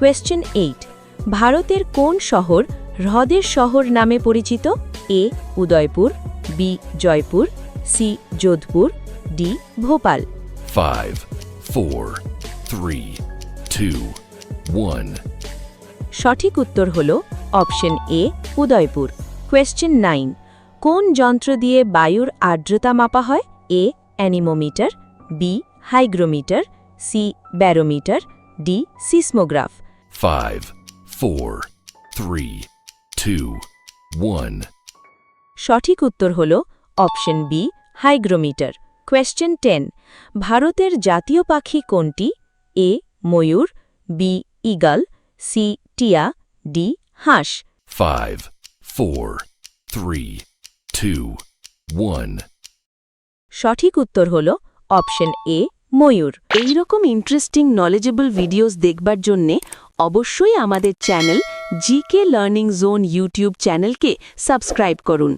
Question 8 ভারতের কোন শহর হ্রদের শহর নামে পরিচিত? A Udaipur, B Jaipur, C Jodhpur, D Bhopal. 5, 4, 3, 2, 1. সঠিক উত্তর হল অপশন এ উদয়পুর। কোয়েশ্চেন 9 কোন যন্ত্র দিয়ে বায়ুর আর্দ্রতা মাপা হয়? A anemometer, B hygrometer, C barometer, D seismograph. 5, 4, 3, 2, 1. সঠিক উত্তর হল অপশন বি হাইগ্রোমিটার। কোয়েশ্চেন 10 ভারতের জাতীয় পাখি কোনটি? এ ময়ূর, বি ঈগল, সি টিয়া, ডি হাঁস। 5, 4, 3, 2, 1. সঠিক উত্তর হল অপশন এ ময়ূর। এইরকম ইন্টারেস্টিং নলেজেবল ভিডিওস দেখবার জন্যে অবশ্যই আমাদের channel GK learning zone YouTube চ্যানেলকে সাবস্ক্রাইব করুন।